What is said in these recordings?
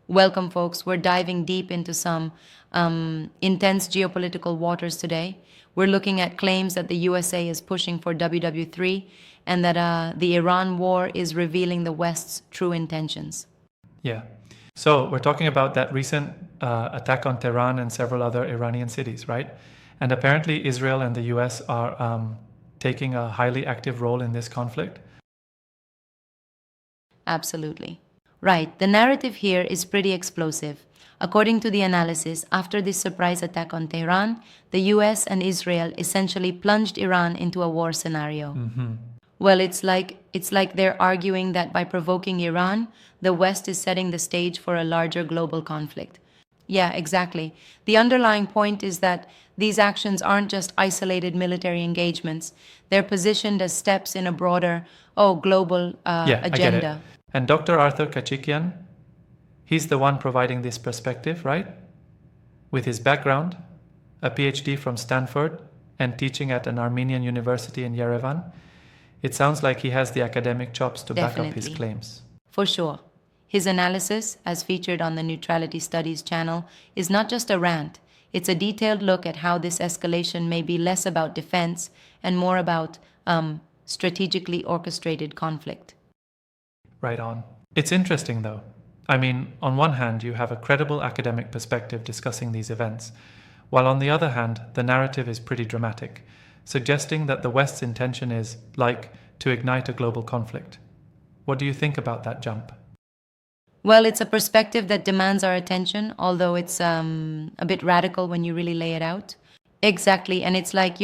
Welcome, folks. We're diving deep into some intense geopolitical waters today. We're looking at claims that the USA is pushing for WW3 and that the Iran war is revealing the West's true intentions. Yeah. So we're talking about that recent attack on Tehran and several other Iranian cities, right? And apparently Israel and the US are taking a highly active role in this conflict. Absolutely. Right, the narrative here is pretty explosive. According to the analysis, after this surprise attack on Tehran, the US and Israel essentially plunged Iran into a war scenario. Well, it's like they're arguing that by provoking Iran, the West is setting the stage for a larger global conflict. Yeah, exactly. The underlying point is that these actions aren't just isolated military engagements. They're positioned as steps in a broader, global Yeah, I get it. agenda. And Dr. Arthur Khachikian, he's the one providing this perspective, right? With his background, a PhD from Stanford and teaching at an Armenian university in Yerevan, it sounds like he has the academic chops to back up his Definitely. claims. For sure. His analysis, as featured on the Neutrality Studies channel, is not just a rant. It's a detailed look at how this escalation may be less about defense and more about strategically orchestrated conflict. Right on. It's interesting though. I mean, on one hand, you have a credible academic perspective discussing these events, while on the other hand, the narrative is pretty dramatic, suggesting that the West's intention is, like, to ignite a global conflict. What do you think about that jump? Well, it's a perspective that demands our attention, although it's a bit radical when you really lay it out. Exactly, and it's like,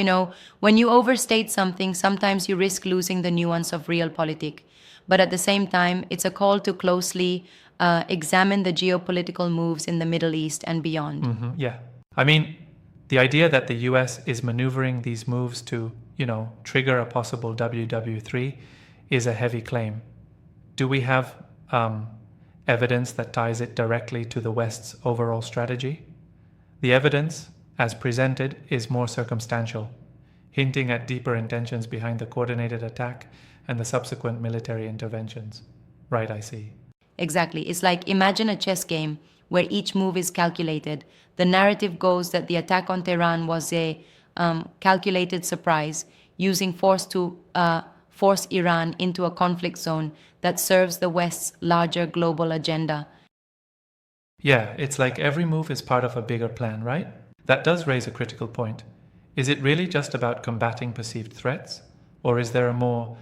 when you overstate something, sometimes you risk losing the nuance of realpolitik. But at the same time, it's a call to closely examine the geopolitical moves in the Middle East and beyond. Yeah. I mean, the idea that the US is maneuvering these moves to, trigger a possible WW3 is a heavy claim. Do we have evidence that ties it directly to the West's overall strategy? The evidence, as presented, is more circumstantial, hinting at deeper intentions behind the coordinated attack and the subsequent military interventions. Right, I see. Exactly. It's like imagine a chess game where each move is calculated. The narrative goes that the attack on Tehran was a calculated surprise, using force to force Iran into a conflict zone that serves the West's larger global agenda. Yeah, it's like every move is part of a bigger plan, right? That does raise a critical point. Is it really just about combating perceived threats? Or is there a more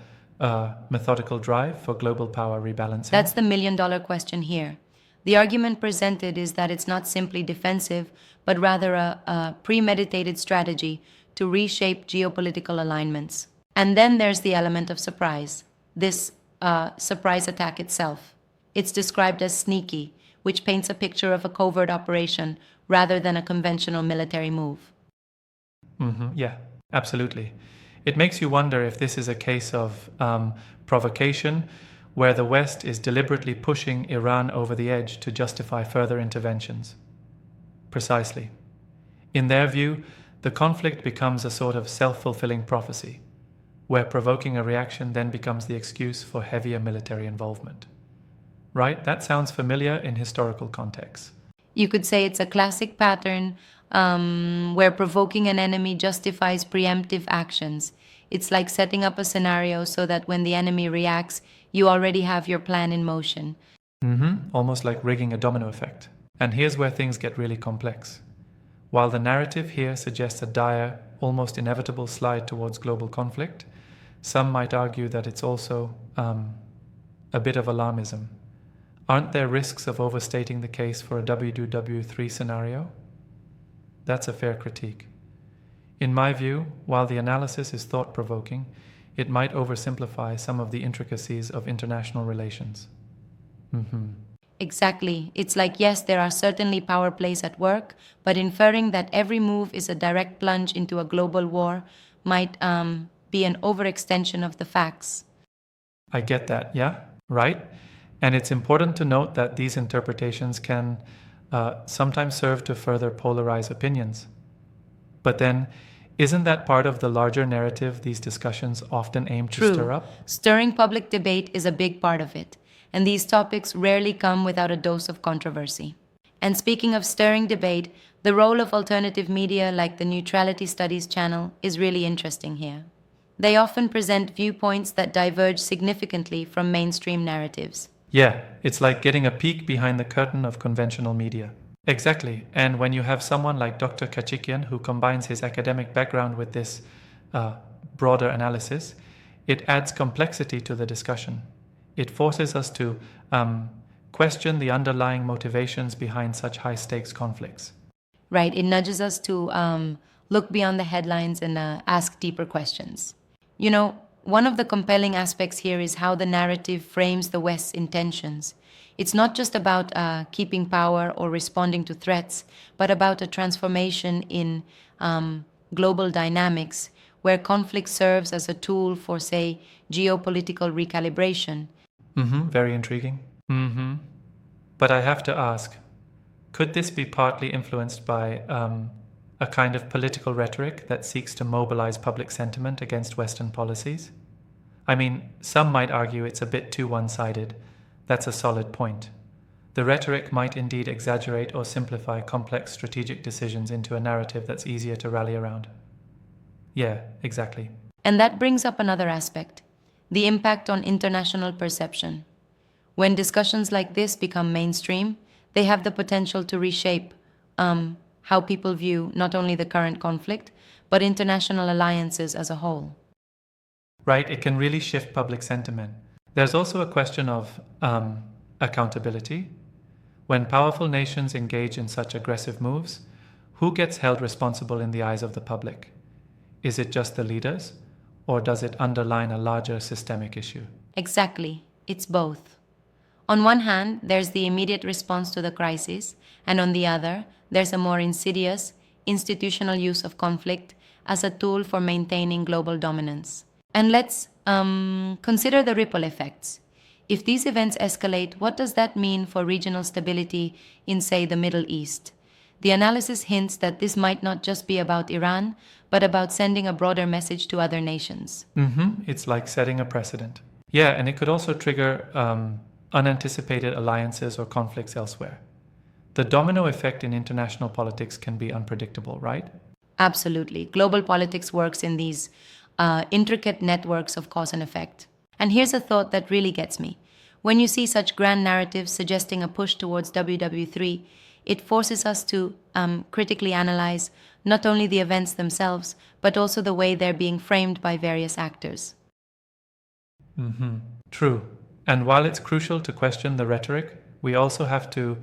methodical drive for global power rebalancing? That's the million-dollar question here. The argument presented is that it's not simply defensive, but rather a premeditated strategy to reshape geopolitical alignments. And then there's the element of surprise. This surprise attack itself. It's described as sneaky, which paints a picture of a covert operation rather than a conventional military move. Yeah, absolutely. It makes you wonder if this is a case of provocation, where the West is deliberately pushing Iran over the edge to justify further interventions. Precisely. In their view, the conflict becomes a sort of self-fulfilling prophecy, where provoking a reaction then becomes the excuse for heavier military involvement. Right? That sounds familiar in historical contexts. You could say it's a classic pattern where provoking an enemy justifies preemptive actions. It's like setting up a scenario so that when the enemy reacts, you already have your plan in motion. Almost like rigging a domino effect. And here's where things get really complex. While the narrative here suggests a dire, almost inevitable slide towards global conflict, some might argue that it's also a bit of alarmism. Aren't there risks of overstating the case for a WW3 scenario? That's a fair critique. In my view, while the analysis is thought-provoking, it might oversimplify some of the intricacies of international relations. Exactly. It's like, yes, there are certainly power plays at work, but inferring that every move is a direct plunge into a global war might be an overextension of the facts. I get that, yeah? Right? And it's important to note that these interpretations can sometimes serve to further polarize opinions. But then, isn't that part of the larger narrative these discussions often aim to stir True. up? Stirring public debate is a big part of it. and these topics rarely come without a dose of controversy. And speaking of stirring debate, the role of alternative media like the Neutrality Studies channel is really interesting here. They often present viewpoints that diverge significantly from mainstream narratives. Yeah, it's like getting a peek behind the curtain of conventional media. Exactly, and when you have someone like Dr. Khachikian who combines his academic background with this broader analysis, it adds complexity to the discussion. It forces us to question the underlying motivations behind such high stakes conflicts. Right, it nudges us to look beyond the headlines and ask deeper questions. You know, one of the compelling aspects here is how the narrative frames the West's intentions. It's not just about keeping power or responding to threats, but about a transformation in global dynamics where conflict serves as a tool for, say, geopolitical recalibration. Very intriguing. But I have to ask, could this be partly influenced by a kind of political rhetoric that seeks to mobilize public sentiment against Western policies? I mean, some might argue it's a bit too one-sided. That's a solid point. The rhetoric might indeed exaggerate or simplify complex strategic decisions into a narrative that's easier to rally around. Yeah, exactly. And that brings up another aspect, the impact on international perception. When discussions like this become mainstream, they have the potential to reshape how people view not only the current conflict, but international alliances as a whole. Right, it can really shift public sentiment. There's also a question of accountability. When powerful nations engage in such aggressive moves, who gets held responsible in the eyes of the public? Is it just the leaders, or does it underline a larger systemic issue? Exactly, it's both. On one hand, there's the immediate response to the crisis, and on the other, there's a more insidious, institutional use of conflict as a tool for maintaining global dominance. And let's consider the ripple effects. If these events escalate, what does that mean for regional stability in, say, the Middle East? The analysis hints that this might not just be about Iran, but about sending a broader message to other nations. It's like setting a precedent. Yeah, and it could also trigger unanticipated alliances or conflicts elsewhere. The domino effect in international politics can be unpredictable, right? Absolutely. Global politics works in these intricate networks of cause and effect. And here's a thought that really gets me. When you see such grand narratives suggesting a push towards WW3, it forces us to critically analyze not only the events themselves, but also the way they're being framed by various actors. True. And while it's crucial to question the rhetoric, we also have to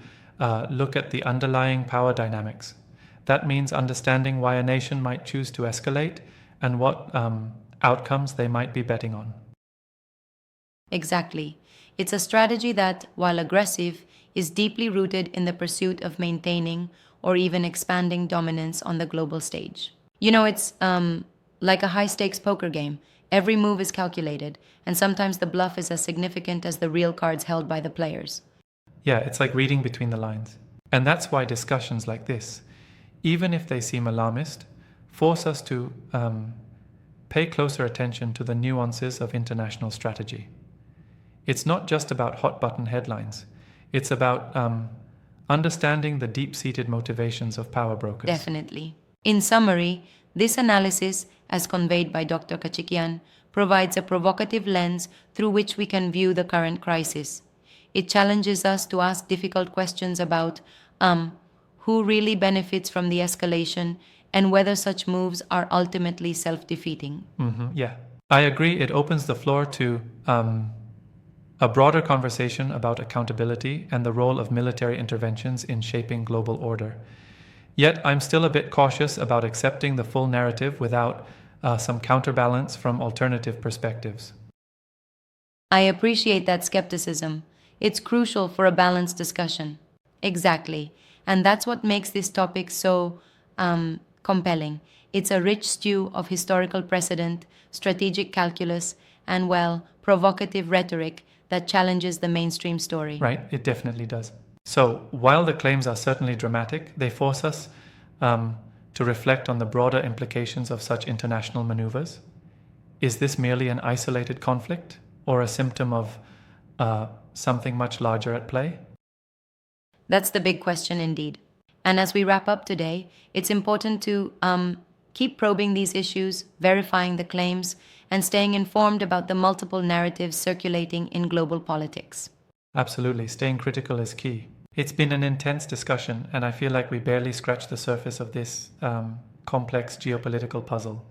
look at the underlying power dynamics. That means understanding why a nation might choose to escalate and what outcomes they might be betting on. Exactly. It's a strategy that, while aggressive, is deeply rooted in the pursuit of maintaining or even expanding dominance on the global stage. You know, it's like a high-stakes poker game. Every move is calculated, and sometimes the bluff is as significant as the real cards held by the players. Yeah, it's like reading between the lines. And that's why discussions like this, even if they seem alarmist, force us to pay closer attention to the nuances of international strategy. It's not just about hot-button headlines. It's about understanding the deep-seated motivations of power brokers. Definitely. In summary, this analysis, as conveyed by Dr. Khachikian, provides a provocative lens through which we can view the current crisis. It challenges us to ask difficult questions about who really benefits from the escalation and whether such moves are ultimately self-defeating. Yeah, I agree. It opens the floor to a broader conversation about accountability and the role of military interventions in shaping global order. Yet I'm still a bit cautious about accepting the full narrative without some counterbalance from alternative perspectives. I appreciate that skepticism. It's crucial for a balanced discussion. Exactly. And that's what makes this topic so compelling. It's a rich stew of historical precedent, strategic calculus, and, well, provocative rhetoric that challenges the mainstream story. Right, it definitely does. So, while the claims are certainly dramatic, they force us to reflect on the broader implications of such international maneuvers. Is this merely an isolated conflict or a symptom of something much larger at play? That's the big question indeed. And as we wrap up today, it's important to keep probing these issues, verifying the claims, and staying informed about the multiple narratives circulating in global politics. Absolutely, staying critical is key. It's been an intense discussion, and I feel like we barely scratched the surface of this complex geopolitical puzzle.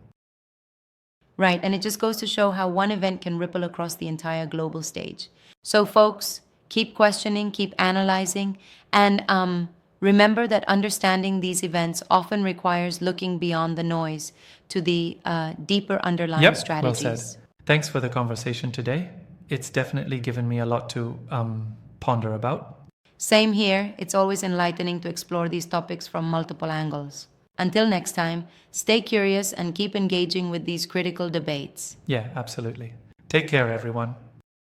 Right, and it just goes to show how one event can ripple across the entire global stage. So, folks, keep questioning, keep analyzing, and remember that understanding these events often requires looking beyond the noise to the deeper underlying Well strategies. said. Thanks for the conversation today. It's definitely given me a lot to ponder about. Same here, it's always enlightening to explore these topics from multiple angles. Until next time, stay curious and keep engaging with these critical debates. Yeah, absolutely. Take care, everyone.